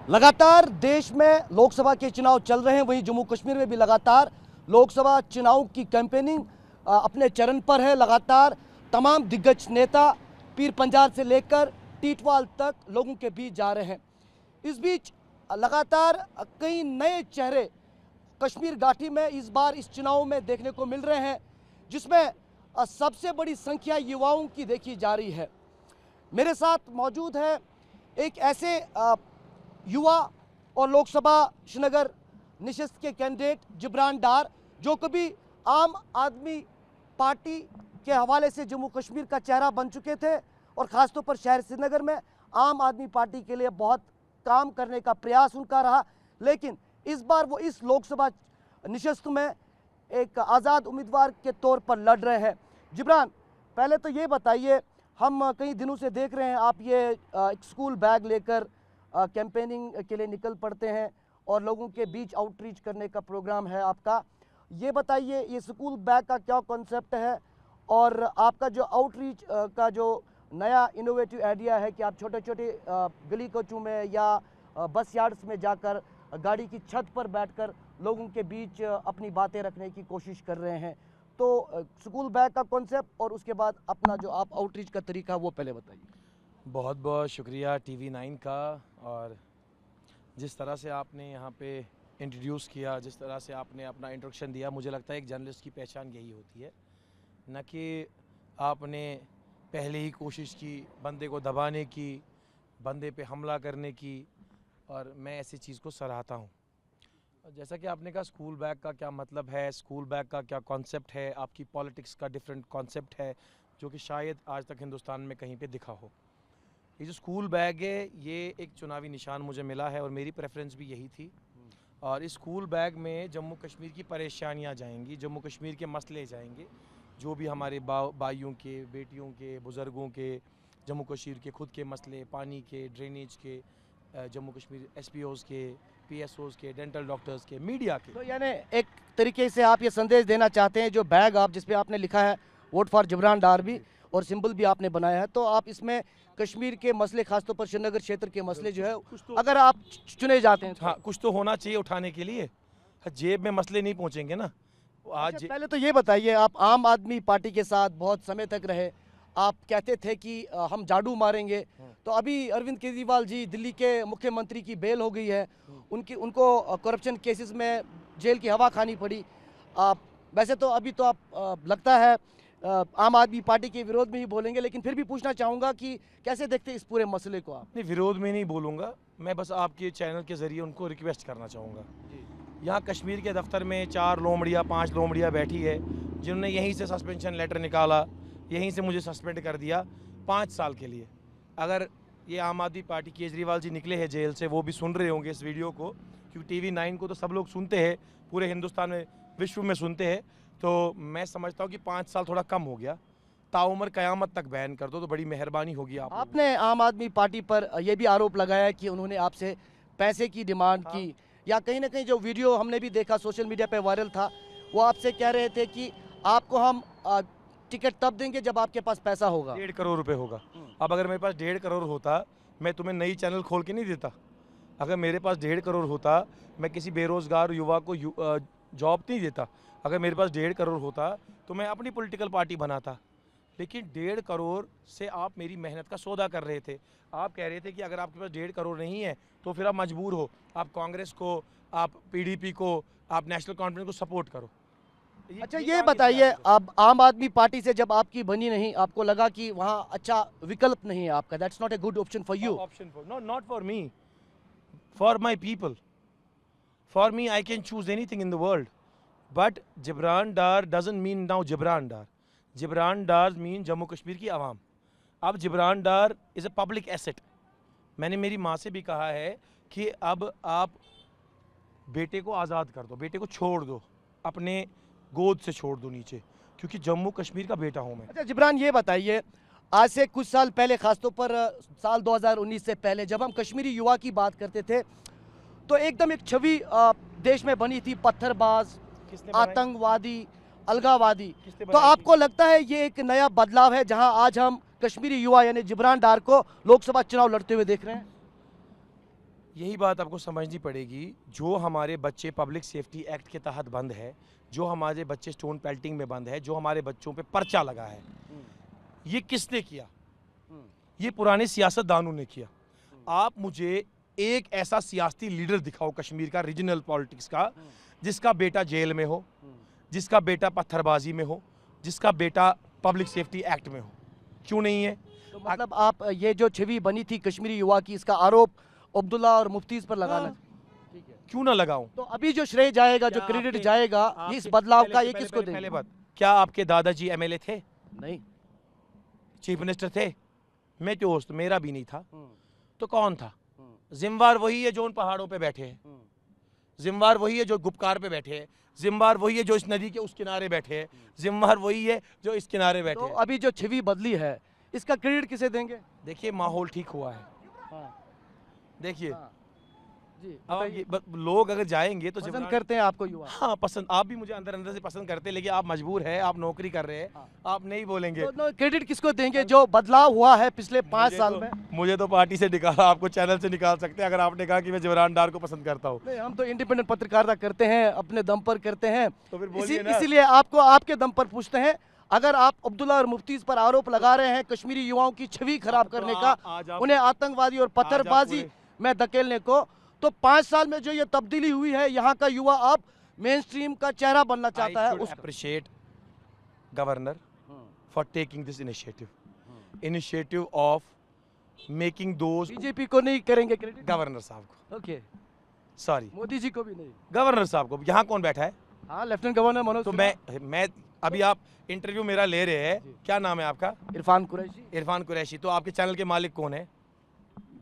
लगातार देश में लोकसभा के चुनाव चल रहे हैं, वहीं जम्मू कश्मीर में भी लगातार लोकसभा चुनाव की कैंपेनिंग अपने चरण पर है। लगातार तमाम दिग्गज नेता पीर पंजाल से लेकर टीटवाल तक लोगों के बीच जा रहे हैं। इस बीच लगातार कई नए चेहरे कश्मीर घाटी में इस बार इस चुनाव में देखने को मिल रहे हैं, जिसमें सबसे बड़ी संख्या युवाओं की देखी जा रही है। मेरे साथ मौजूद है एक ऐसे युवा और लोकसभा श्रीनगर निशस्त के कैंडिडेट जिब्रान डार, जो कभी आम आदमी पार्टी के हवाले से जम्मू कश्मीर का चेहरा बन चुके थे और ख़ासतौर पर शहर श्रीनगर में आम आदमी पार्टी के लिए बहुत काम करने का प्रयास उनका रहा। लेकिन इस बार वो इस लोकसभा निशस्त में एक आज़ाद उम्मीदवार के तौर पर लड़ रहे हैं। जिब्रान, पहले तो ये बताइए, हम कई दिनों से देख रहे हैं आप ये एक स्कूल बैग लेकर कैंपेनिंग के लिए निकल पड़ते हैं और लोगों के बीच आउटरीच करने का प्रोग्राम है आपका। ये बताइए, ये स्कूल बैग का क्या कॉन्सेप्ट है और आपका जो आउटरीच का जो नया इनोवेटिव आइडिया है कि आप छोटे छोटे गली कोचों में या बस यार्ड्स में जाकर गाड़ी की छत पर बैठकर लोगों के बीच अपनी बातें रखने की कोशिश कर रहे हैं, तो स्कूल बैग का कॉन्सेप्ट और उसके बाद अपना जो आप आउटरीच का तरीका वो पहले बताइए। बहुत बहुत शुक्रिया TV9 का, और जिस तरह से आपने यहाँ पे इंट्रोड्यूस किया, जिस तरह से आपने अपना इंट्रोडक्शन दिया, मुझे लगता है एक जर्नलिस्ट की पहचान यही होती है, न कि आपने पहले ही कोशिश की बंदे को दबाने की, बंदे पे हमला करने की, और मैं ऐसी चीज़ को सराहता हूँ। जैसा कि आपने कहा स्कूल बैग का क्या मतलब है, स्कूल बैग का क्या कॉन्सेप्ट है, आपकी पॉलिटिक्स का डिफरेंट कॉन्सेप्ट है जो कि शायद आज तक हिंदुस्तान में कहीं पे दिखा हो। ये जो स्कूल बैग है, ये एक चुनावी निशान मुझे मिला है और मेरी प्रेफरेंस भी यही थी। और इस स्कूल बैग में जम्मू कश्मीर की परेशानियाँ जाएंगी, जम्मू कश्मीर के मसले जाएंगे, जो भी हमारे भाइयों के, बेटियों के, बुज़ुर्गों के, जम्मू कश्मीर के खुद के मसले, पानी के, ड्रेनेज के, जम्मू कश्मीर SPOs के, PSOs के, डेंटल डॉक्टर्स के, मीडिया के। तो यानी एक तरीके से आप ये संदेश देना चाहते हैं, जो बैग आप जिस पे आपने लिखा है वोट फॉर जिब्रान डार भी और सिंबल भी आपने बनाया है, तो आप इसमें कश्मीर के मसले, खासतौर पर श्रीनगर क्षेत्र के मसले जो है, अगर आप चुने जाते हैं तो हाँ, कुछ तो होना चाहिए उठाने के लिए। जेब में मसले नहीं पहुँचेंगे ना आज। अच्छा, पहले तो ये बताइए, आप आम आदमी पार्टी के साथ बहुत समय तक रहे, आप कहते थे कि हम झाड़ू मारेंगे, तो अभी अरविंद केजरीवाल जी दिल्ली के मुख्यमंत्री की बेल हो गई है, उनको करप्शन केसेस में जेल की हवा खानी पड़ी। वैसे तो अभी तो आप लगता है आम आदमी पार्टी के विरोध में ही बोलेंगे, लेकिन फिर भी पूछना चाहूँगा कि कैसे देखते हैं इस पूरे मसले को आप? नहीं, विरोध में नहीं बोलूँगा मैं, बस आपके चैनल के ज़रिए उनको रिक्वेस्ट करना चाहूँगा। यहाँ कश्मीर के दफ्तर में 4 लोमड़ियाँ 5 लोमड़ियाँ बैठी है, जिन्होंने यहीं से सस्पेंशन लेटर निकाला, यहीं से मुझे सस्पेंड कर दिया 5 साल के लिए। अगर ये आम आदमी पार्टी केजरीवाल जी निकले हैं जेल से, वो भी सुन रहे होंगे इस वीडियो को, क्योंकि TV9 को तो सब लोग सुनते हैं, पूरे हिंदुस्तान में, विश्व में सुनते हैं, तो मैं समझता हूँ कि 5 साल थोड़ा कम हो गया। ताउम्र क़यामत तक बैन कर दो तो बड़ी मेहरबानी होगी। आपने आम आदमी पार्टी पर यह भी आरोप लगाया कि उन्होंने आपसे पैसे की डिमांड की, या कहीं ना कहीं जो वीडियो हमने भी देखा सोशल मीडिया पे वायरल था, वो आपसे कह रहे थे कि आपको हम टिकट तब देंगे जब आपके पास पैसा होगा। 1.5 करोड़ रुपए होगा। अब अगर मेरे पास 1.5 करोड़ होता, मैं तुम्हें नई चैनल खोल के नहीं देता। अगर मेरे पास 1.5 करोड़ होता, मैं किसी बेरोजगार युवा को जॉब नहीं देता। अगर मेरे पास 1.5 करोड़ होता तो मैं अपनी पॉलिटिकल पार्टी बनाता। लेकिन 1.5 करोड़ से आप मेरी मेहनत का सौदा कर रहे थे। आप कह रहे थे कि अगर आपके पास 1.5 करोड़ नहीं है तो फिर आप मजबूर हो, आप कांग्रेस को, आप PDP को, आप नेशनल कॉन्फ्रेंस को सपोर्ट करो। अच्छा, ये बताइए, अब आम आदमी पार्टी से जब आपकी बनी नहीं, आपको लगा कि वहाँ अच्छा विकल्प नहीं है आपका, that's not a good option for you? Option for not for me, for my people. For me I can choose anything in the world, but Jibran Dar doesn't mean now Jibran Dar. Jibran Dar mean Jammu Kashmir की आवाम। अब Jibran Dar is a public asset. मैंने मेरी माँ से भी कहा है कि अब आप बेटे को आज़ाद कर दो, बेटे को छोड़ दो, अपने गोद से छोड़ दो नीचे, क्योंकि जम्मू कश्मीर का बेटा हूँ मैं। अच्छा जिब्रान, ये बताइए, आज से कुछ साल पहले, खासतौर पर साल 2019 से पहले, जब हम कश्मीरी युवा की बात करते थे तो एकदम एक छवि देश में बनी थी, पत्थरबाज, आतंकवादी, अलगावादी। तो आपको लगता है ये एक नया बदलाव है जहां आज हम कश्मीरी युवा यानी जिब्रान डार को लोकसभा चुनाव लड़ते हुए देख रहे हैं? यही बात आपको समझनी पड़ेगी। जो हमारे बच्चे पब्लिक सेफ्टी एक्ट के तहत बंद है, जो हमारे बच्चे स्टोन पेल्टिंग में बंद है, जो हमारे बच्चों पे पर्चा लगा है, ये किसने किया? ये पुराने सियासतदानों ने किया। आप मुझे एक ऐसा सियासी लीडर दिखाओ कश्मीर का, रीजनल पॉलिटिक्स का, जिसका बेटा जेल में हो, जिसका बेटा पत्थरबाजी में हो, जिसका बेटा पब्लिक सेफ्टी एक्ट में हो। क्यों नहीं है? तो मतलब आप ये जो छवि बनी थी कश्मीरी युवा की, इसका आरोप अब्दुल्ला और मुफ्तीज पर लगाना, ठीक है, क्यों ना लगाऊं? तो अभी जो श्रेय जाएगा, जो क्रेडिट जाएगा इस बदलाव का, ये किसको देंगे? पहले बात, क्या आपके दादाजी एमएलए थे? नहीं। चीफ मिनिस्टर थे? मैं दोस्त मेरा भी नहीं था। तो कौन था? जिम्मेवार वही है जो उन पहाड़ों पे बैठे हैं, जिम्मेवार वही है जो गुपकार पे बैठे हैं, जिम्मेवार वही है जो इस नदी के उस किनारे बैठे हैं, जिम्मेवार वही है जो इस किनारे बैठे तो हैं। अभी जो छवि बदली है, इसका क्रेडिट किसे देंगे? देखिए, माहौल ठीक हुआ है। हाँ, देखिए, हाँ, जी, अब बताइए। लोग अगर जाएंगे तो पसंद करते हैं आपको युवा? हाँ, पसंद। आप भी मुझे अंदर अंदर से पसंद करते हैं, लेकिन आप मजबूर है, आप नौकरी कर रहे हैं, हाँ। आप नहीं बोलेंगे। तो क्रेडिट किसको देंगे जो बदलाव हुआ है पिछले 5 साल में? मुझे तो पार्टी से निकाला, आपको चैनल से निकाल सकते हैं अगर आपने कहा कि मैं जिब्रान डार को पसंद करता हूँ। नहीं, हम तो इंडिपेंडेंट पत्रकारिता करते हैं, अपने दम पर करते हैं। तो फिर बोलिए ना। इसीलिए आपको आपके दम पर पूछते हैं। अगर आप अब्दुल्ला और मुफ्तीज पर आरोप लगा रहे हैं कश्मीरी युवाओं की छवि खराब करने का, उन्हें आतंकवादी और पत्थरबाजी में धकेलने को, तो 5 साल में जो ये तब्दीली हुई है, यहाँ का युवा अब मेन स्ट्रीम का चेहरा बनना चाहता है। उस appreciate governor for taking this initiative of making those. BJP को नहीं करेंगे क्रेडिट? गवर्नर साहब को, ओके, सॉरी, मोदी जी को भी नहीं। गवर्नर साहब को। यहाँ कौन बैठा है? हाँ, लेफ्टिनेंट गवर्नर मनोज तो सिन्हा। मैं अभी आप इंटरव्यू मेरा ले रहे हैं, क्या नाम है आपका? इरफान कुरैशी। इरफान कुरैशी। तो आपके चैनल के मालिक कौन है?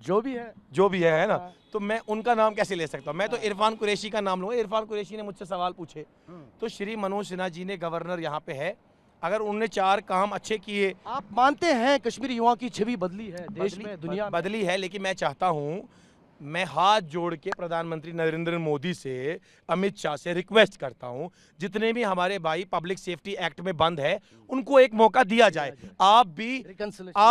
जो भी है, जो भी है ना। हाँ। तो मैं उनका नाम कैसे ले सकता हूँ? मैं तो इरफान कुरैशी का नाम लूँगा। इरफान कुरैशी ने मुझसे सवाल पूछे, तो श्री मनोज सिन्हा जी ने, गवर्नर यहाँ पे है, अगर उन्होंने 4 काम अच्छे किए। आप मानते हैं कश्मीरी युवाओं की छवि बदली है देश में, दुनिया में? बदली है, लेकिन मैं चाहता हूँ, मैं हाथ जोड़ के प्रधानमंत्री नरेंद्र मोदी से, अमित शाह से रिक्वेस्ट करता हूं, जितने भी हमारे भाई पब्लिक सेफ्टी एक्ट में बंद है, उनको एक मौका दिया जाए। आप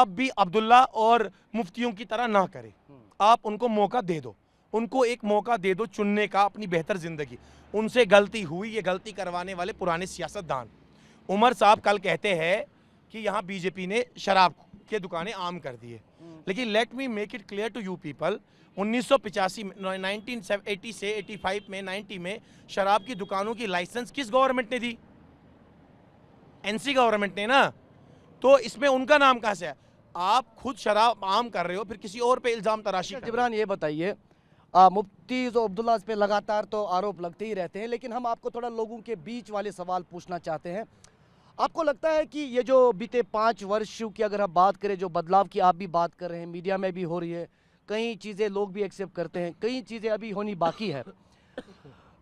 भी अब्दुल्ला और मुफ्तियों की तरह ना करें, आप उनको मौका दे दो, उनको एक मौका दे दो चुनने का अपनी बेहतर जिंदगी। उनसे गलती हुई, ये गलती करवाने वाले पुराने सियासतदान। उमर साहब कल कहते हैं कि यहाँ बीजेपी ने शराब के दुकानें आम कर दी है, लेकिन let me make it clear to you people, 1985 में, 1980 से 85 में, 90 में शराब की दुकानों की लाइसेंस किस गवर्नमेंट ने दी? एनसी गवर्नमेंट ने ना। तो इसमें उनका नाम कहां से है? आप खुद शराब आम कर रहे हो, फिर किसी और पे इल्जाम तराशी कर रहे हो। जिब्रान, ये बताइए, मुफ्तीज और अब्दुल्ला पे लगातार तो आरोप लगते ही रहते हैं, लेकिन हम आपको थोड़ा लोगों के बीच वाले सवाल पूछना चाहते हैं। आपको लगता है कि ये जो बीते 5 वर्षों की अगर हम बात करें, जो बदलाव की आप भी बात कर रहे हैं, मीडिया में भी हो रही है, कई चीज़ें लोग भी एक्सेप्ट करते हैं, कई चीज़ें अभी होनी बाकी है,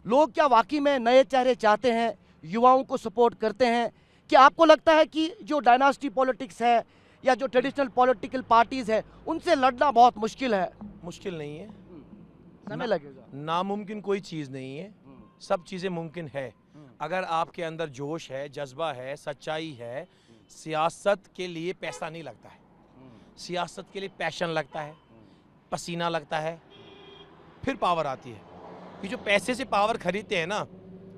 लोग क्या वाकई में नए चेहरे चाहते हैं, युवाओं को सपोर्ट करते हैं? क्या आपको लगता है कि जो डायनास्टी पॉलिटिक्स है या जो ट्रेडिशनल पॉलिटिकल पार्टीज है, उनसे लड़ना बहुत मुश्किल है? मुश्किल नहीं है, समय लगेगा। नामुमकिन कोई चीज़ नहीं है, सब चीज़ें मुमकिन है। अगर आपके अंदर जोश है, जज्बा है, सच्चाई है। सियासत के लिए पैसा नहीं लगता है, सियासत के लिए पैशन लगता है, पसीना लगता है, फिर पावर आती है। ये जो पैसे से पावर खरीदते हैं ना,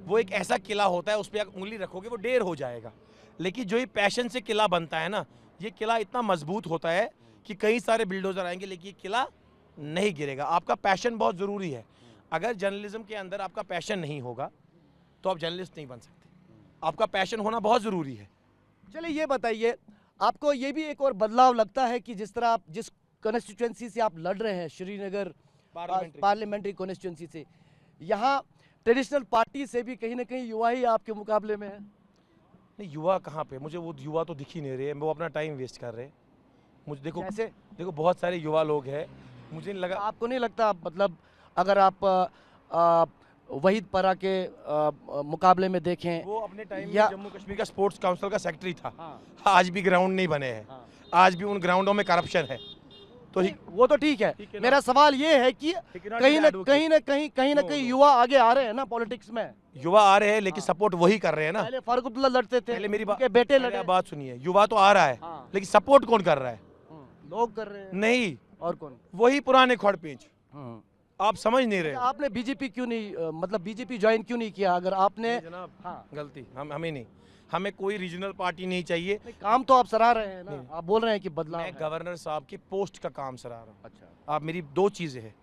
वो एक ऐसा किला होता है, उस पर आप उंगली रखोगे वो ढेर हो जाएगा। लेकिन जो ये पैशन से किला बनता है ना, ये किला इतना मजबूत होता है कि कई सारे बिल्डोजर आएंगे, लेकिन ये किला नहीं गिरेगा। आपका पैशन बहुत ज़रूरी है। अगर जर्नलिज्म के अंदर आपका पैशन नहीं होगा तो आप जर्नलिस्ट नहीं बन सकते। आपका पैशन होना बहुत ज़रूरी है। चलिए, ये बताइए, आपको ये भी एक और बदलाव लगता है कि जिस तरह आप जिस कॉन्स्टिट्यूंसी से आप लड़ रहे हैं, श्रीनगर पार्लियामेंट्री कॉन्स्टिट्यूंसी से, यहाँ ट्रेडिशनल पार्टी से भी कहीं ना कहीं युवा ही आपके मुकाबले में है? नहीं, युवा कहाँ पे? मुझे वो युवा तो दिख ही नहीं रहे, वो अपना टाइम वेस्ट कर रहे हैं। मुझे देखो बहुत सारे युवा लोग हैं, मुझे नहीं लगा। आपको नहीं लगता, मतलब अगर आप वहीद परा के मुकाबले में देखें, वो अपने टाइम में या जम्मू कश्मीर का स्पोर्ट्स काउंसिल का सेक्रेटरी था। हाँ। आज भी ग्राउंड नहीं बने हैं। हाँ। आज भी उन ग्राउंडों में करप्शन है। तो वो तो ठीक है, मेरा सवाल ये है कि कहीं ना कहीं युवा आगे आ रहे हैं ना पॉलिटिक्स में। युवा आ रहे हैं, लेकिन सपोर्ट वही कर रहे हैं ना। पहले फारूक अब्दुल्ला लड़ते थे, पहले मेरी बेटे लड़े। बात सुनिए, युवा तो आ रहा है, हाँ। लेकिन सपोर्ट कौन कर रहा है? लोग कर रहे हैं। नहीं, और कौन? वही पुराने खोड़ पेंच। आप समझ नहीं रहे। आपने बीजेपी क्यों नहीं मतलब बीजेपी ज्वाइन क्यों नहीं किया अगर आपने? नहीं जनाब, हाँ, गलती हमें नहीं, हमें कोई रीजनल पार्टी नहीं चाहिए। नहीं, काम तो आप सराह रहे हैं ना, नहीं। आप बोल रहे हैं कि बदलाव मैं है। गवर्नर साहब की पोस्ट का काम सराह रहा हूँ। अच्छा, आप मेरी दो चीज़ें हैं,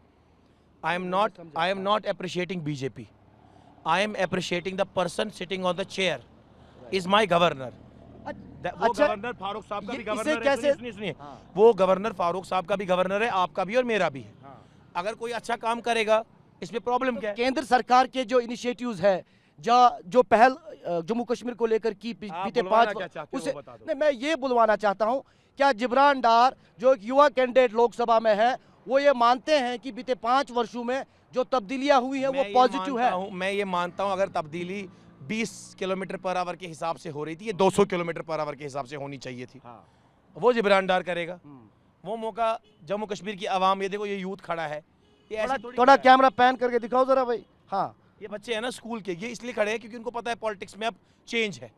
I am not appreciating BJP, I am appreciating the person sitting on the chair is my governor. वो अच्छा, गवर्नर फारूक साहब का भी इसे गवर्नर है। कैसे- सुनिए, हाँ, वो गवर्नर फारूक साहब का भी गवर्नर है, आपका भी और मेरा भी है। हाँ। अगर कोई अच्छा काम करेगा इसमें प्रॉब्लम क्या है? केंद्र सरकार के जो इनिशिएटिव्स है, जो पहल जम्मू कश्मीर को लेकर की आप बीते बुलवाना 5 क्या चाहते हो उसे वो बता दो। नहीं, मैं ये बुलवाना चाहता हूँ, क्या जिब्रान डार जो एक युवा कैंडिडेट लोकसभा में है, वो ये मानते हैं कि बीते 5 वर्षों में जो तब्दीलियां हुई हैं वो पॉजिटिव है? मैं ये मानता हूँ अगर तब्दीली 20 किलोमीटर पर आवर के हिसाब से हो रही थी, ये 200 किलोमीटर पर आवर के हिसाब से होनी चाहिए थी। हाँ। वो जिब्रान डार करेगा। वो मौका जम्मू कश्मीर की आवाम, ये देखो ये यूथ खड़ा है, ये ऐसे थोड़ी थोड़ा खड़ा है। कैमरा पैन करके दिखाओ जरा भाई। हाँ, ये बच्चे हैं ना स्कूल के, ये इसलिए खड़े हैं क्योंकि उनको पता है पॉलिटिक्स में अब चेंज है।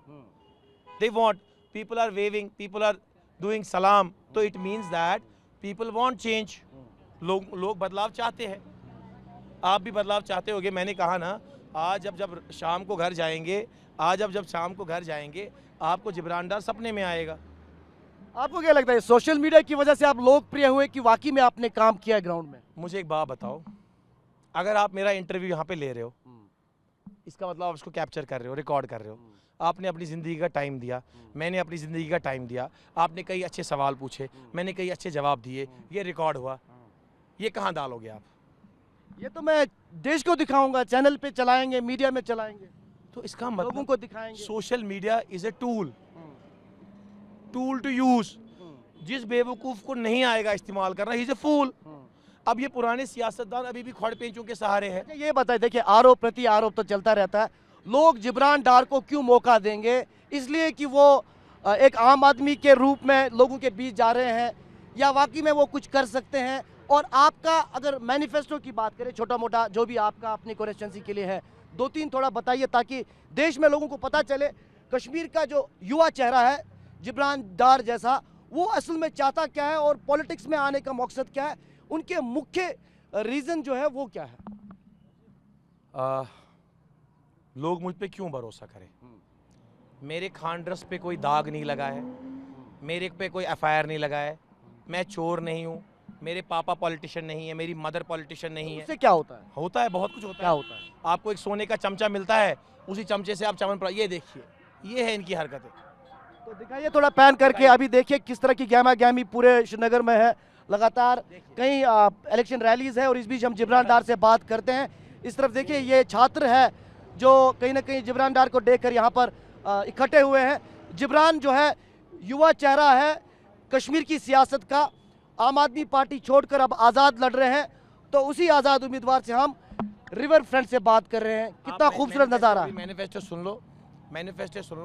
They want, people are waving, people are doing सलाम, तो it means that people want change. लोग बदलाव चाहते हैं, आप भी बदलाव चाहते होगे। मैंने कहा ना, आज जब शाम को घर जाएंगे, जब शाम को घर जाएंगे, आपको जिब्रान डार सपने में आएगा। आपको क्या लगता है सोशल मीडिया की वजह से आप लोकप्रिय हुए कि वाकई में आपने काम किया है ग्राउंड में? मुझे एक बात बताओ, अगर आप मेरा इंटरव्यू यहाँ पे ले रहे हो, इसका मतलब आप इसको कैप्चर कर रहे हो, रिकॉर्ड कर रहे हो। आपने अपनी ज़िंदगी का टाइम दिया, मैंने अपनी ज़िंदगी का टाइम दिया, आपने कई अच्छे सवाल पूछे, मैंने कई अच्छे जवाब दिए, ये रिकॉर्ड हुआ, ये कहाँ डालोगे आप? ये तो मैं देश को दिखाऊंगा, चैनल पे चलाएंगे, मीडिया में चलाएंगे, तो इसका लोगों मतलब को दिखाएंगे। Social media is a tool to use. जिस बेवकूफ़ को नहीं आएगा इस्तेमाल करना, ही इज़ ए फूल। अब ये पुराने सियासतदान अभी भी खड़ पेंचों के सहारे हैं। अच्छा, ये बताइए, देखिए आरोप प्रति आरोप तो चलता रहता है, लोग जिब्रान डार को क्यों मौका देंगे? इसलिए कि वो एक आम आदमी के रूप में लोगों के बीच जा रहे हैं, या वाकई में वो कुछ कर सकते हैं? और आपका अगर मैनिफेस्टो की बात करें, छोटा मोटा जो भी आपका अपनी कॉन्स्टिट्यूंसी के लिए है, 2-3 थोड़ा बताइए ताकि देश में लोगों को पता चले कश्मीर का जो युवा चेहरा है जिब्रान डार जैसा, वो असल में चाहता क्या है और पॉलिटिक्स में आने का मकसद क्या है, उनके मुख्य रीज़न जो है वो क्या है? लोग मुझ पे क्यों भरोसा करें? मेरे खानड्रस पे कोई दाग नहीं लगा है, मेरे पे कोई एफआईआर नहीं लगा है, मैं चोर नहीं हूँ, मेरे पापा पॉलिटिशियन नहीं है, मेरी मदर पॉलिटिशियन नहीं है। उससे क्या होता है? होता है, बहुत कुछ होता क्या है। होता है? आपको एक सोने का चमचा मिलता है, उसी चमचे से आप चमन, ये देखिए, ये है इनकी हरकतें। तो दिखाइए थोड़ा पैन करके, अभी देखिए किस तरह की गहमा गहमी पूरे श्रीनगर में है। लगातार कई इलेक्शन रैलीज है और इस बीच हम जिब्रान डार से बात करते हैं। इस तरफ देखिए, ये छात्र है जो कहीं ना कहीं जिब्रान डार को देखकर यहाँ पर इकट्ठे हुए हैं। जिब्रान जो है युवा चेहरा है कश्मीर की सियासत का, आम आदमी पार्टी छोड़कर अब आज़ाद लड़ रहे हैं, तो उसी आज़ाद उम्मीदवार से हम रिवर फ्रंट से बात कर रहे हैं। कितना खूबसूरत नज़ारा। मैनिफेस्टो सुन लो,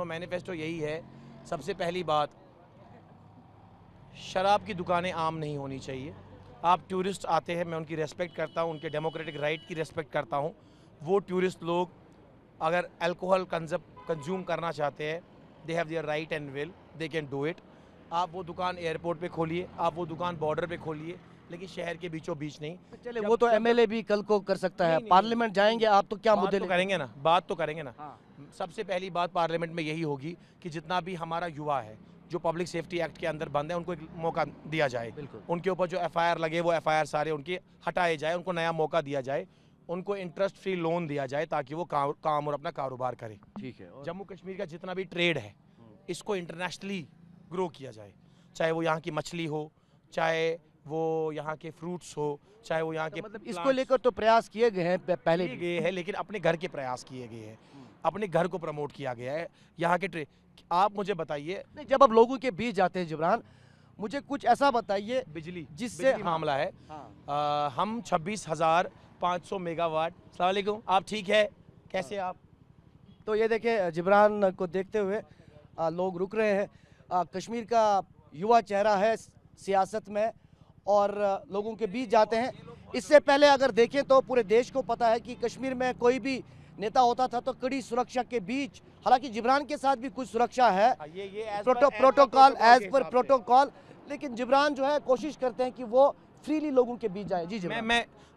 मैनिफेस्टो यही है। सबसे पहली बात, शराब की दुकानें आम नहीं होनी चाहिए। आप टूरिस्ट आते हैं, मैं उनकी रेस्पेक्ट करता हूँ, उनके डेमोक्रेटिक राइट की रेस्पेक्ट करता हूँ। वो टूरिस्ट लोग अगर अल्कोहल कंज्यूम करना चाहते हैं, they have their right and will, they can do it. आप वो दुकान एयरपोर्ट पे खोलिए, आप वो दुकान बॉर्डर पे खोलिए, लेकिन शहर के बीचों बीच नहीं। चले, वो तो एमएलए भी कल को कर सकता है, पार्लियामेंट जाएंगे आप तो क्या मुद्दे करेंगे ना, बात तो करेंगे ना। हाँ। सबसे पहली बात पार्लियामेंट में यही होगी कि जितना भी हमारा युवा है जो पब्लिक सेफ्टी एक्ट के अंदर बंद है, उनको एक मौका दिया जाए। उनके ऊपर जो एफआईआर लगे वो एफआईआर सारे उनके हटाए जाए, उनको नया मौका दिया जाए, उनको इंटरेस्ट फ्री लोन दिया जाए ताकि वो काम और अपना कारोबार करें। ठीक है। जम्मू कश्मीर का जितना भी ट्रेड है इसको इंटरनेशनली ग्रो किया जाए, चाहे वो यहाँ की मछली हो, चाहे वो यहाँ के फ्रूट्स हो, चाहे वो यहाँ के मतलब इसको लेकर तो प्रयास किए गए हैं पहले किए गए हैं, लेकिन अपने घर के प्रयास किए गए हैं, अपने घर को प्रमोट किया गया है। यहाँ के आप मुझे बताइए, नहीं, जब अब लोगों के बीच जाते हैं जिब्रान, मुझे कुछ ऐसा बताइए बिजली जिससे मामला है। हम 26,500 मेगावाट। अस्सलाम वालेकुम, आप ठीक है? कैसे आप? तो ये देखिए जिब्रान को देखते हुए लोग रुक रहे हैं। कश्मीर का युवा चेहरा है सियासत में और लोगों के बीच जाते हैं। इससे पहले अगर देखें तो पूरे देश को पता है कि कश्मीर में कोई भी नेता होता था तो कड़ी सुरक्षा के बीच, हालांकि जिब्रान के साथ भी कुछ सुरक्षा है, ये प्रोटोकॉल, एज पर प्रोटोकॉल, लेकिन जिब्रान जो है कोशिश करते हैं कि वो फ्रीली लोगों के बीच जाएं। जी जी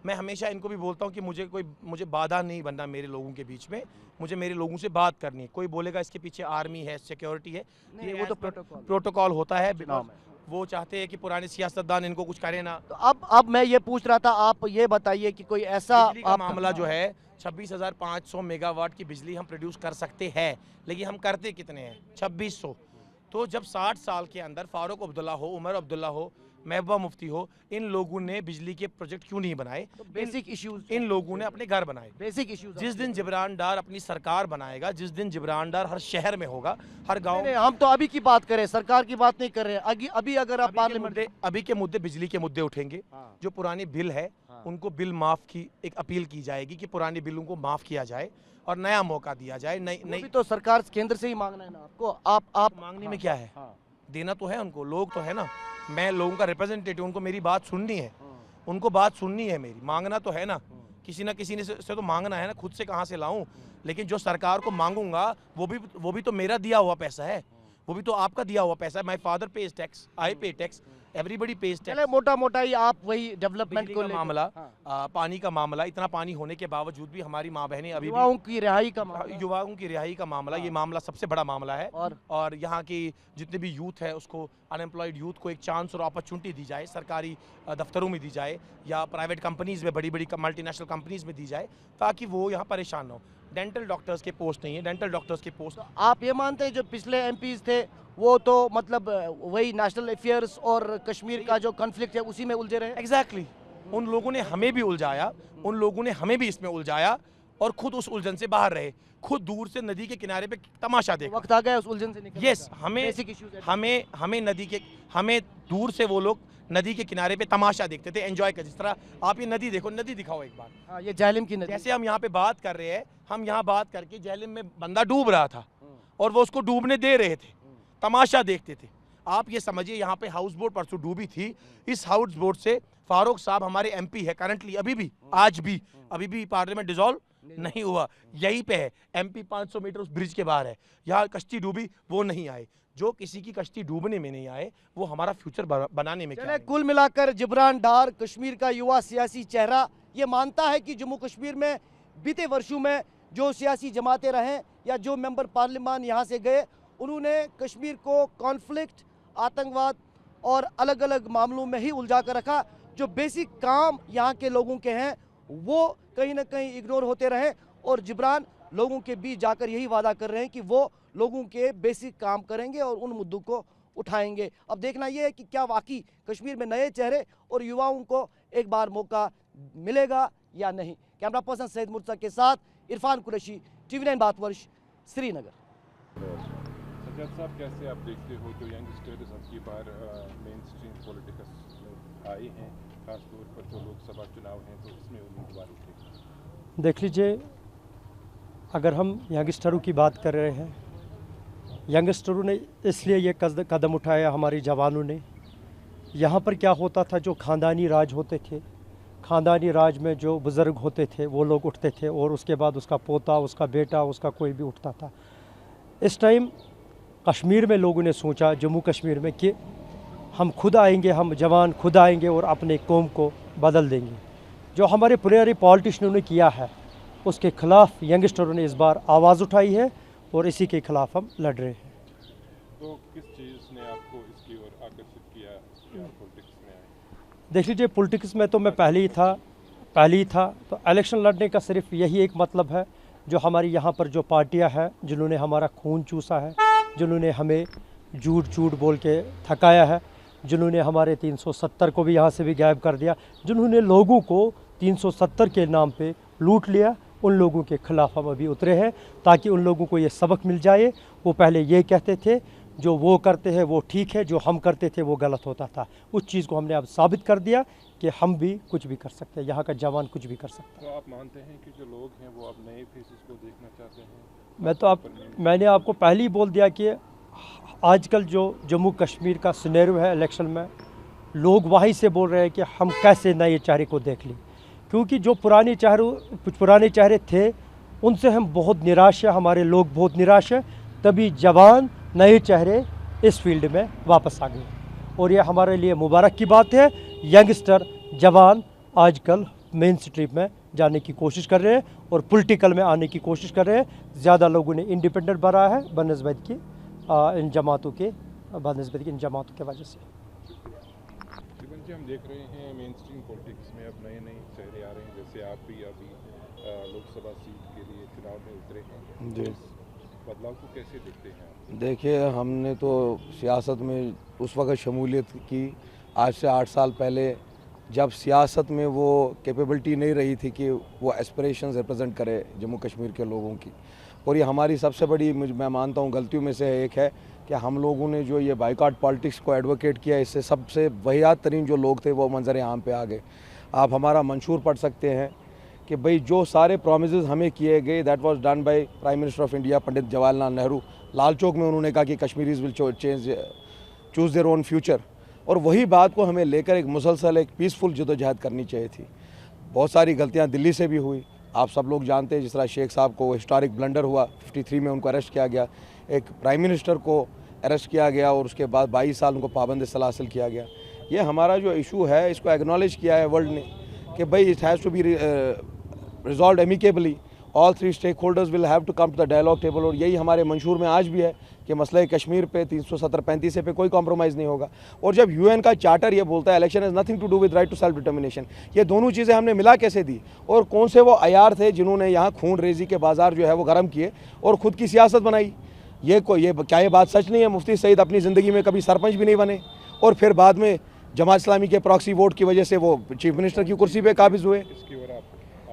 मैं हमेशा इनको भी बोलता हूँ कि मुझे बाधा नहीं बनना मेरे लोगों के बीच में, मुझे मेरे लोगों से बात करनी है। कोई बोलेगा इसके पीछे आर्मी है, सिक्योरिटी है, नहीं, वो तो प्रोटोकॉल होता है, चुनाव में। वो चाहते हैं कि पुराने सियासतदान इनको कुछ करे ना। तो अब मैं ये पूछ रहा था, आप ये बताइए कि कोई ऐसा बिजली का मामला जो है 26,500 मेगावाट की बिजली हम प्रोड्यूस कर सकते हैं, लेकिन हम करते कितने हैं? 2600। तो जब 60 साल के अंदर फारूक अब्दुल्ला हो, उमर अब्दुल्ला हो, महबूबा मुफ्ती हो, इन लोगों ने बिजली के प्रोजेक्ट क्यों नहीं बनाए? तो बेसिक इश्यूज, इन लोगों ने अपने घर बनाए। Basic issues. जिस दिन जिब्रान डार अपनी सरकार बनाएगा, जिस दिन जिब्रान डार हर शहर में होगा, हर गांव में। हम तो अभी की बात करें, सरकार की बात नहीं कर रहे हैं। अभी अगर आप पार्लियामेंट, अभी के मुद्दे बिजली के मुद्दे उठेंगे। हाँ। जो पुरानी बिल है उनको बिल माफ की एक अपील की जाएगी कि पुराने बिलों को माफ किया जाए और नया मौका दिया जाए। नहीं तो सरकार केंद्र से ही मांगना है ना आपको। आप मांगने में क्या है? देना तो है उनको, लोग तो है ना, मैं लोगों का रिप्रेजेंटेटिव, उनको मेरी बात सुननी है, उनको बात सुननी है मेरी, मांगना तो है ना, किसी ना किसी ने से तो मांगना है ना, खुद से कहाँ से लाऊं? लेकिन जो सरकार को मांगूंगा वो भी तो मेरा दिया हुआ पैसा है, वो भी तो आपका दिया हुआ पैसा है। माय फादर पेज टैक्स, आई पे टैक्स, एवरीबॉडी पेज टैक्स। मोटा मोटा ही आप वही डेवलपमेंट को मामला, पानी का मामला, इतना पानी होने के बावजूद भी हमारी माँ बहनें अभी युवाओं की रिहाई का मामला, ये मामला सबसे बड़ा मामला है। और यहाँ की जितने भी यूथ है उसको, अनएम्प्लॉयड यूथ को एक चांस और अपॉर्चुनिटी दी जाए, सरकारी दफ्तरों में दी जाए या प्राइवेट कंपनीज में, बड़ी बड़ी मल्टीनेशनल कंपनीज में दी जाए, ताकि वो यहाँ परेशान ना हो। डेंटल डॉक्टर्स के पोस्ट नहीं है, डेंटल डॉक्टर्स के पोस्ट। आप ये मानते हैं जो पिछले एमपीज थे वो तो मतलब वही नेशनल अफेयर्स और कश्मीर का जो कॉन्फ्लिक्ट है उसी में उलझे रहे? एग्जैक्टली। उन लोगों ने हमें भी उलझाया, उन लोगों ने हमें भी इसमें उलझाया और खुद उस उलझन से बाहर रहे, खुद दूर से नदी के किनारे पे तमाशा देखा। वक्त आ गया उस उलझन से निकलने यस, का। हमें दूर से वो लोग नदी के किनारे पे तमाशा देखते थे, एंजॉय कर। जिस तरह आप ये नदी देखो, नदी दिखाओ एक बार। हाँ, ये झेलम की नदी। जैसे हम यहाँ पे बात कर रहे हैं, हम यहाँ बात करके झेलम में बंदा डूब रहा था और वो उसको डूबने दे रहे थे, तमाशा देखते थे। आप ये समझिए यहाँ पे हाउस बोट परसों डूबी थी, इस हाउस बोट से फारूक साहब हमारे एमपी है करंटली, अभी भी पार्लियामेंट डिसॉल्व नहीं हुआ, यहीं पे है एमपी, 500 मीटर उस ब्रिज के बाहर है। यहाँ कश्ती डूबी, वो नहीं आए। जो किसी की कश्ती डूबने में नहीं आए वो हमारा फ्यूचर बनाने में क्या है? कुल मिलाकर जिब्रान डार कश्मीर का युवा सियासी चेहरा ये मानता है कि जम्मू कश्मीर में बीते वर्षों में जो सियासी जमातें रहें या जो मेंबर पार्लियामान यहाँ से गए, उन्होंने कश्मीर को कॉन्फ्लिक्ट, आतंकवाद और अलग अलग मामलों में ही उलझा कर रखा। जो बेसिक काम यहाँ के लोगों के हैं वो कहीं ना कहीं इग्नोर होते रहे और जिब्रान लोगों के बीच जाकर यही वादा कर रहे हैं कि वो लोगों के बेसिक काम करेंगे और उन मुद्दों को उठाएंगे। अब देखना यह है कि क्या वाकई कश्मीर में नए चेहरे और युवाओं को एक बार मौका मिलेगा या नहीं। कैमरा पर्सन सैयद मुर्तज़ा के साथ इरफान कुरैशी, TV9 भारतवर्ष, श्रीनगर। सज्जाद साहब, कैसे आप देखते हो जो यंगस्टर्स अब की बार मेन स्ट्रीम पॉलिटिक्स में आए हैं, खासतौर पर जो लोकसभा चुनाव हैं तो इसमें उम्मीदवार उठे? देख लीजिए, अगर हम यंगस्टरों की बात कर रहे हैं, यंगस्टरों ने इसलिए ये कदम उठाया, हमारे जवानों ने। यहाँ पर क्या होता था, जो ख़ानदानी राज होते थे, ख़ानदानी राज में जो बुज़ुर्ग होते थे वो लोग उठते थे और उसके बाद उसका पोता, उसका बेटा, उसका कोई भी उठता था। इस टाइम कश्मीर में लोगों ने सोचा, जम्मू कश्मीर में, कि हम खुद आएंगे, हम जवान खुद आएंगे और अपने कौम को बदल देंगे। जो हमारे पुराने पॉलिटिशियनों ने किया है उसके ख़िलाफ़ यंगस्टरों ने इस बार आवाज़ उठाई है और इसी के ख़िलाफ़ हम लड़ रहे हैं। तो किस चीज़ ने आपको इसकी ओर आकर्षित किया कि आप पॉलिटिक्स में आए? देख लीजिए, पॉलिटिक्स में तो मैं पहले ही था। तो इलेक्शन लड़ने का सिर्फ यही एक मतलब है, जो हमारी यहाँ पर जो पार्टियाँ हैं जिन्होंने हमारा खून चूसा है, जिन्होंने हमें झूठ बोल के थकाया है, जिन्होंने हमारे 370 को भी यहाँ से भी गायब कर दिया, जिन्होंने लोगों को 370 के नाम पे लूट लिया, उन लोगों के ख़िलाफ़ हम अभी उतरे हैं ताकि उन लोगों को ये सबक मिल जाए। वो पहले ये कहते थे जो वो करते हैं वो ठीक है, जो हम करते थे वो गलत होता था। उस चीज़ को हमने अब साबित कर दिया कि हम भी कुछ भी कर सकते हैं, यहाँ का जवान कुछ भी कर सकता है। तो आप मानते हैं कि जो लोग हैं वो अब नए फेसेस को देखना चाहते हैं? मैंने आपको पहले ही बोल दिया कि आजकल जो जम्मू कश्मीर का सिनेरियो है इलेक्शन में, लोग वहीं से बोल रहे हैं कि हम कैसे नए चेहरे को देख लें, क्योंकि जो पुराने चेहरे थे उनसे हम बहुत निराश हैं, हमारे लोग बहुत निराश हैं। तभी जवान नए चेहरे इस फील्ड में वापस आ गए और ये हमारे लिए मुबारक की बात है। यंगस्टर जवान आजकल मेन स्ट्रीम में जाने की कोशिश कर रहे हैं और पॉलिटिकल में आने की कोशिश कर रहे हैं। ज़्यादा लोगों ने इंडिपेंडेंट बना है बनस्बत की इन जमातों के वजह से। जीवन जी, हम देख रहे हैं मेन स्ट्रीम पॉलिटिक्स में अब नए नए चेहरे आ रहे हैं, जैसे आप भी अभी लोकसभा सीट के लिए चुनाव में उतरे हैं। जी। तो इस बदलाव को कैसे देखते हैं आप? देखिए, हमने तो सियासत में उस वक्त शमूलियत की आज से 8 साल पहले, जब सियासत में वो कैपेबिलिटी नहीं रही थी कि वो एस्पिरेशंस रिप्रेजेंट करे जम्मू कश्मीर के लोगों की। और ये हमारी सबसे बड़ी, मैं मानता हूँ, गलतियों में से एक है कि हम लोगों ने जो ये बाइकआउट पॉलिटिक्स को एडवोकेट किया, इससे सबसे वहियात तरीन जो लोग थे वो मंजर आम पे आ गए। आप हमारा मंशूर पढ़ सकते हैं कि भाई जो सारे प्रोमिसेस हमें किए गए, that was done by prime minister of India Pandit Jawaharlal Nehru. Lal Chowk में उन्होंने कहा कि Kashmiris will choose their own future, और वही बात को हमें लेकर एक मुसलसल एक पीसफुल जदोजहद करनी चाहिए थी। बहुत सारी गलतियाँ दिल्ली से भी हुई, आप सब लोग जानते हैं। जिस तरह शेख साहब को हिस्टोरिक ब्लंडर हुआ, 53 में उनको अरेस्ट किया गया, एक प्राइम मिनिस्टर को अरेस्ट किया गया और उसके बाद 22 साल उनको पाबंद सलासिल किया गया। ये हमारा जो इशू है, इसको एक्नॉलेज किया है वर्ल्ड ने कि भाई it has to be resolve amicably, all 3 stake holders will have to come to the dialogue table. और यही हमारे मंशूर में आज भी है कि मसले कश्मीर पे 370-35 पे कोई कॉम्प्रोमाइज़ नहीं होगा। और जब यूएन का चार्टर ये बोलता है election has nothing to do with right to self determination, ये दोनों चीज़ें हमने मिला कैसे दी? और कौन से वो अयार थे जिन्होंने यहाँ खून रेजी के बाजार जो है वो गर्म किए और ख़ुद की सियासत बनाई? ये क्या ये बात सच नहीं है? मुफ्ती सईद अपनी ज़िंदगी में कभी सरपंच भी नहीं बने और फिर बाद में जमात इस्लामी के प्रॉक्सी वोट की वजह से वो चीफ मिनिस्टर की कुर्सी पे काबिज हुए। इसकी ओर आप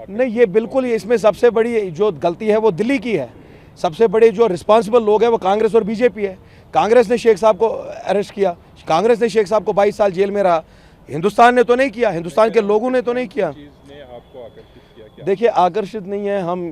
नहीं, ये बिल्कुल ही, इसमें सबसे बड़ी जो गलती है वो दिल्ली की है। सबसे बड़े जो रिस्पांसिबल लोग हैं वो कांग्रेस और बीजेपी है। कांग्रेस ने शेख साहब को अरेस्ट किया, कांग्रेस ने शेख साहब को 22 साल जेल में रहा। हिंदुस्तान ने तो नहीं किया, हिंदुस्तान के लोगों ने तो नहीं किया। चीज़ ने आपको आकर्षित किया क्या? देखिए, आकर्षित नहीं है हम,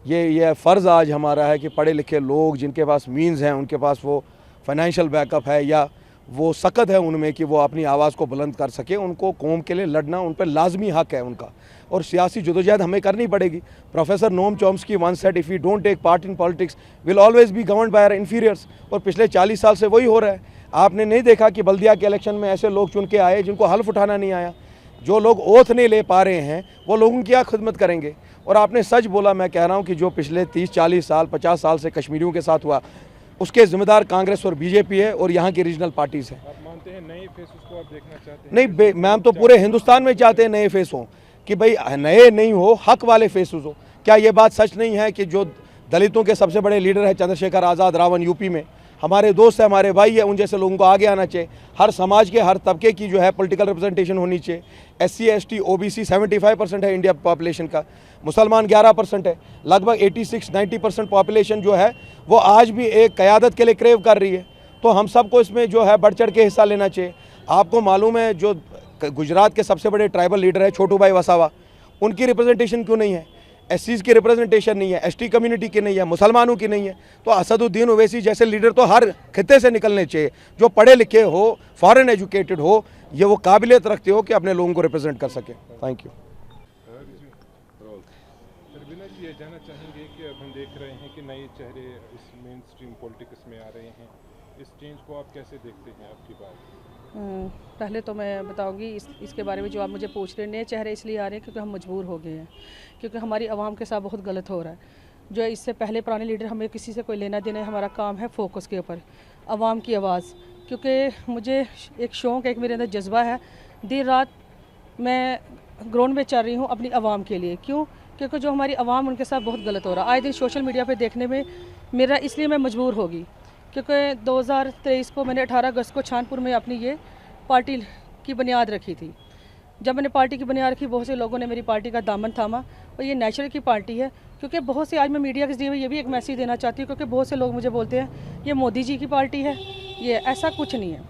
ये फ़र्ज़ आज हमारा है कि पढ़े लिखे लोग जिनके पास मीन्स हैं, उनके पास वो फाइनेंशियल बैकअप है या वो सकत है उनमें कि वो अपनी आवाज़ को बुलंद कर सके, उनको कौम के लिए लड़ना उन पर लाजमी हक है उनका, और सियासी जदोजहद हमें करनी पड़ेगी। Professor Noam Chomsky once said, if we don't take part in politics will always be governed by our inferiors. और पिछले 40 साल से वही हो रहा है। आपने नहीं देखा कि बल्दिया के इलेक्शन में ऐसे लोग चुन के आए जिनको हल्फ उठाना नहीं आया? जो लोग ओथ नहीं ले पा रहे हैं वो लोगों की क्या खिदमत करेंगे? और आपने सच बोला, मैं कह रहा हूँ कि जो पिछले 30-40 साल 50 साल से कश्मीरियों के साथ हुआ, उसके जिम्मेदार कांग्रेस और बीजेपी है और यहाँ की रीजनल पार्टीज़ हैं। आप मानते हैं नए फेसेस को आप देखना चाहते हैं? नहीं, मैम तो पूरे हिंदुस्तान में चाहते हैं नए फेस हों, कि भाई नए नहीं हो, हक वाले फेसेस हो। क्या ये बात सच नहीं है कि जो दलितों के सबसे बड़े लीडर है चंद्रशेखर आज़ाद रावण यूपी में, हमारे दोस्त है, हमारे भाई है, उन जैसे लोगों को आगे आना चाहिए। हर समाज के हर तबके की जो है पॉलिटिकल रिप्रेजेंटेशन होनी चाहिए। SC ST OBC 75% है इंडिया पॉपुलेशन का, मुसलमान 11% है। लगभग 86-90% पॉपुलेशन जो है वो आज भी एक क़यादत के लिए क्रेव कर रही है। तो हम सबको इसमें जो है बढ़ चढ़ के हिस्सा लेना चाहिए। आपको मालूम है जो गुजरात के सबसे बड़े ट्राइबल लीडर है छोटू भाई वसावा, उनकी रिप्रेजेंटेशन क्यों नहीं है? SCs की रिप्रेजेंटेशन नहीं है, ST कम्युनिटी की नहीं है, मुसलमानों की नहीं है। तो असदुद्दीन ओवैसी जैसे लीडर तो हर खित्ते से निकलने चाहिए, जो पढ़े लिखे हो, फॉरेन एजुकेटेड हो, ये वो काबिलियत रखते हो कि अपने लोगों को रिप्रेजेंट कर सके। Thank you. विनय जी, ये जानना चाहेंगे कि अब हम देख रहे हैं कि नए चेहरे इस मेन स्ट्रीम पॉलिटिक्स में आ रहे हैं, इस चेंज को आप कैसे देखते हैं? आपकी बात पहले तो मैं बताऊंगी इसके बारे में जो आप मुझे पूछ रहे हैं। नए चेहरे इसलिए आ रहे हैं क्योंकि हम मजबूर हो गए हैं, क्योंकि हमारी आवाम के साथ बहुत गलत हो रहा है। जो इससे पहले पुराने लीडर, हमें किसी से कोई लेना देना है, हमारा काम है फोकस के ऊपर, आवाम की आवाज़। क्योंकि मुझे एक शौक़ है, एक मेरे अंदर जज्बा है, देर रात मैं ग्राउंड में चल रही हूँ अपनी आवाम के लिए। क्यों? क्योंकि जो हमारी आवाम, उनके साथ बहुत गलत हो रहा है। आए दिन सोशल मीडिया पे देखने में मेरा, इसलिए मैं मजबूर होगी क्योंकि 2023 को मैंने 18 अगस्त को छानपुर में अपनी ये पार्टी की बुनियाद रखी थी। जब मैंने पार्टी की बुनियाद रखी, बहुत से लोगों ने मेरी पार्टी का दामन थामा, और ये नेचुरल की पार्टी है। क्योंकि बहुत से, आज मैं मीडिया के जरिए ये भी एक मैसेज देना चाहती हूँ, क्योंकि बहुत से लोग मुझे बोलते हैं ये मोदी जी की पार्टी है, ये ऐसा कुछ नहीं है।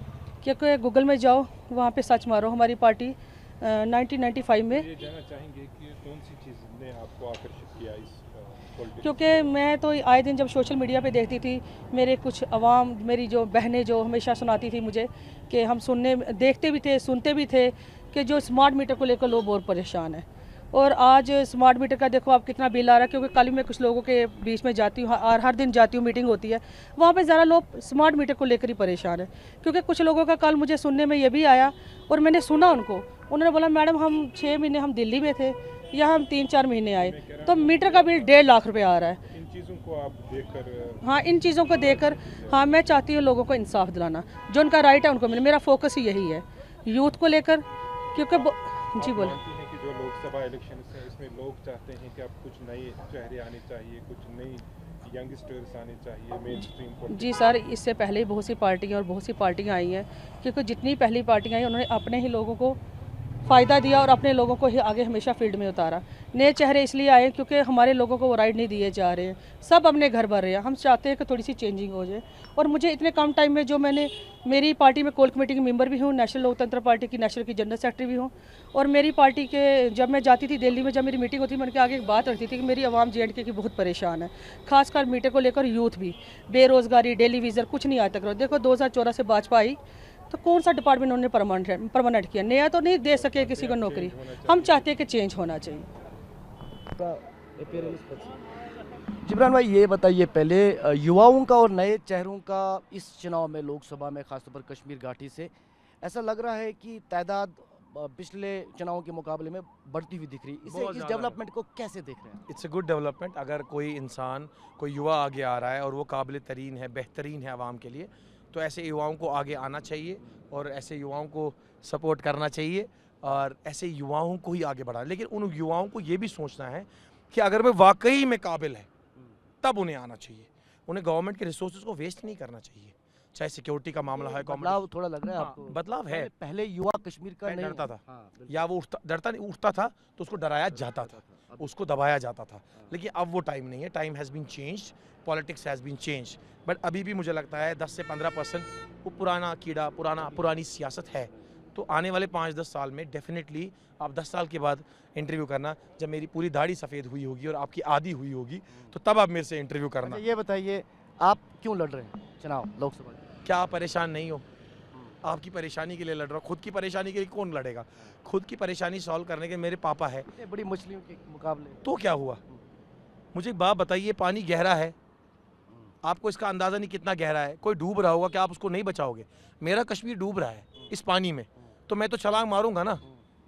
क्योंकि गूगल में जाओ, वहाँ पे सर्च मारो, हमारी पार्टी 1995 में। ये जानना चाहेंगे कि कौन सी चीज़ ने आपको आकर्षित किया इस पॉलिटिक्स? क्योंकि मैं तो आए दिन जब सोशल मीडिया पे देखती थी, मेरे कुछ अवाम, मेरी जो बहनें जो हमेशा सुनाती थी मुझे कि हम देखते भी थे, सुनते भी थे कि जो स्मार्ट मीटर को लेकर लोग बहुत परेशान हैं। और आज स्मार्ट मीटर का देखो आप कितना बिल आ रहा है। क्योंकि कल मैं कुछ लोगों के बीच में जाती हूँ और हर दिन जाती हूँ, मीटिंग होती है, वहाँ पे ज़्यादा लोग स्मार्ट मीटर को लेकर ही परेशान है। क्योंकि कुछ लोगों का कल मुझे सुनने में ये भी आया, और मैंने सुना उनको, उन्होंने बोला मैडम हम 6 महीने हम दिल्ली में थे, यहाँ हम 3-4 महीने आए, तो मीटर का बिल 1.5 लाख रुपए आ रहा है। इन चीज़ों को आप देखकर हाँ, इन चीज़ों को देखकर हाँ मैं चाहती हूँ लोगों को इंसाफ दिलाना, जो उनका राइट है उनको मिले। मेरा फोकस ही यही है यूथ को लेकर, क्योंकि जी बोले। मानती हैं कि जो लोकसभा इलेक्शन है इसमें लोग चाहते हैं कि अब कुछ नए चेहरे आने चाहिए, कुछ नई यंगस्टर्स आने चाहिए मेन स्ट्रीम जी सर, इससे पहले ही बहुत सी पार्टियाँ और बहुत सी पार्टियाँ आई हैं, क्योंकि जितनी पहली पार्टियाँ आई उन्होंने अपने ही लोगों को फ़ायदा दिया और अपने लोगों को ही आगे हमेशा फील्ड में उतारा। नए चेहरे इसलिए आए क्योंकि हमारे लोगों को वो राइट नहीं दिए जा रहे हैं, सब अपने घर भर रहे हैं। हम चाहते हैं कि थोड़ी सी चेंजिंग हो जाए। और मुझे इतने कम टाइम में, जो मैंने मेरी पार्टी में कोर कमेटी की मेंबर भी हूँ, नेशनल लोकतंत्र पार्टी की नेशनल की जनरल सेक्रेटरी भी हूँ, और मेरी पार्टी के जब मैं जाती थी दिल्ली में, जब मेरी मीटिंग होती थी, मैंने आगे एक बात रखती थी कि मेरी आवाम JNK की बहुत परेशान है, खासकर मीटर को लेकर यूथ भी, बेरोज़गारी, डेली वीज़र कुछ नहीं आज तक रहा। देखो 2014 से भाजपा आई तो कौन सा डिपार्टमेंट उन्होंने परमानेंट किया? नया तो नहीं दे सके किसी को नौकरी। हम चाहते हैं कि चेंज होना चाहिए। जिब्रान भाई ये बताइए पहले, युवाओं का और नए चेहरों का इस चुनाव में, लोकसभा में खासतौर पर कश्मीर घाटी से ऐसा लग रहा है कि तादाद पिछले चुनाव के मुकाबले में बढ़ती हुई दिख रही है। इस डेवलपमेंट को कैसे देख रहे हैं? It's a good development. अगर कोई इंसान, कोई युवा आगे आ रहा है और वो काबिल तरीन है, बेहतरीन है आवाम के लिए, तो ऐसे युवाओं को आगे आना चाहिए और ऐसे युवाओं को सपोर्ट करना चाहिए और ऐसे युवाओं को ही आगे बढ़ाना। लेकिन उन युवाओं को ये भी सोचना है कि अगर मैं वाकई में काबिल है तब उन्हें आना चाहिए। उन्हें गवर्नमेंट के रिसोर्सेज को वेस्ट नहीं करना चाहिए, चाहे सिक्योरिटी का मामला है। बदलाव थोड़ा लग रहा है आपको? बदलाव है। पहले युवा कश्मीर का नहीं डरता था, हाँ, या वो डरता नहीं, उठता था तो उसको डराया जाता था, उसको दबाया जाता था। लेकिन अब वो टाइम नहीं है। Time has been changed, politics has been changed. But अभी भी मुझे लगता है 10 से 15% वो पुराना कीड़ा, पुरानी सियासत है। तो आने वाले 5-10 साल में डेफिनेटली आप 10 साल के बाद इंटरव्यू करना, जब मेरी पूरी दाढ़ी सफ़ेद हुई होगी और आपकी आधी हुई होगी, तो तब आप मेरे से इंटरव्यू करना। अच्छा, ये बताइए आप क्यों लड़ रहे हैं चुनाव लोकसभा? क्या आप परेशान नहीं हो? आपकी परेशानी के लिए लड़ रहा हूँ। खुद की परेशानी के लिए कौन लड़ेगा? खुद की परेशानी सॉल्व करने के मेरे पापा है। बड़ी मछलियों के मुकाबले तो क्या हुआ? मुझे एक बात बताइए, पानी गहरा है, आपको इसका अंदाज़ा नहीं कितना गहरा है। कोई डूब रहा होगा, क्या आप उसको नहीं बचाओगे? मेरा कश्मीर डूब रहा है इस पानी में, तो मैं तो छलांग मारूंगा ना।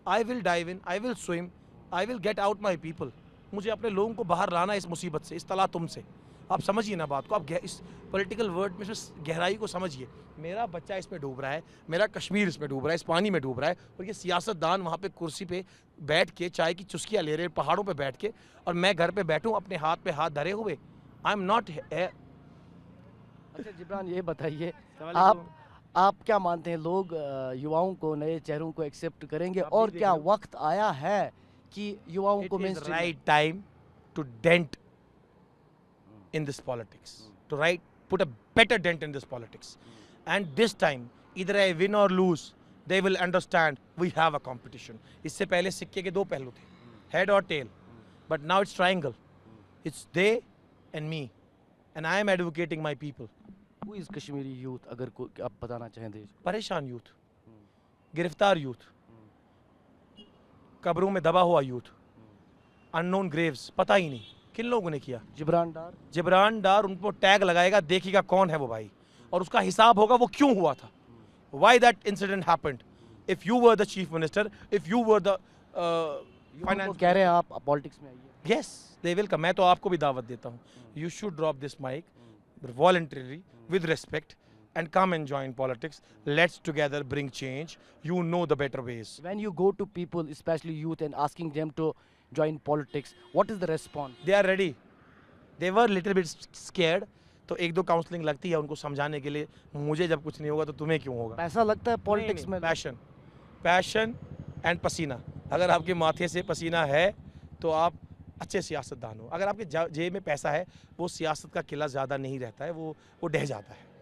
I will dive in, I will swim, I will get out my people. मुझे अपने लोगों को बाहर लाना इस मुसीबत से, इस तलातुम से। आप समझिए ना बात को, आप इस पॉलिटिकल वर्ड में गहराई को समझिए। मेरा बच्चा इसमें डूब रहा है, मेरा कश्मीर इसमें डूब रहा है, इस पानी में डूब रहा है, और ये सियासतदान वहाँ पे कुर्सी पे बैठ के चाय की चुस्कियाँ ले रहे हैं पहाड़ों पे बैठ के, और मैं घर पे बैठूँ अपने हाथ पे हाथ धरे हुए। I am not. अच्छा जिब्रान, ये बताइए आप क्या मानते हैं, लोग युवाओं को, नए चेहरों को एक्सेप्ट करेंगे, और क्या वक्त आया है कि युवाओं को right time to dent in this politics, to put a better dent in this politics, and this time either I win or lose, they will understand we have a competition. इससे पहले सिक्के के दो पहलू थे, head और tail, but now it's triangle. It's they and me, and I am advocating my people. Who is Kashmiri youth, अगर आप बताना चाहें देश? परेशान यूथ, गिरफ्तार यूथ, कब्रों में दबा हुआ यूथ, अननोन ग्रेव्स, पता ही नहीं किन लोगों ने किया। जिब्रान डार उनको टैग लगाएगा, देखिएगा कौन है वो भाई, और उसका हिसाब होगा वो क्यों हुआ था। Why that incident happened? If you were the chief minister, if you were the finance, कह रहे हैं आप पॉलिटिक्स में आइए। Yes, they will come. मैं तो आपको भी दावत देता हूँ। You should drop this mic voluntarily, with respect, and come and join politics. Let's together bring change. You know the better ways. When you go to people, especially youth, and asking them to join politics, what is the response? They are ready. They were little bit scared. तो 1-2 counselling लगती है उनको समझाने के लिए, मुझे जब कुछ नहीं होगा तो तुम्हें क्यों होगा। पैसा लगता है पॉलिटिक्स में? पैशन एंड पसीना। अगर आपके माथे से पसीना है तो आप अच्छे सियासतदान हो। अगर आपके जेब में पैसा है, वो सियासत का किला ज़्यादा नहीं रहता है, वो ढह जाता है।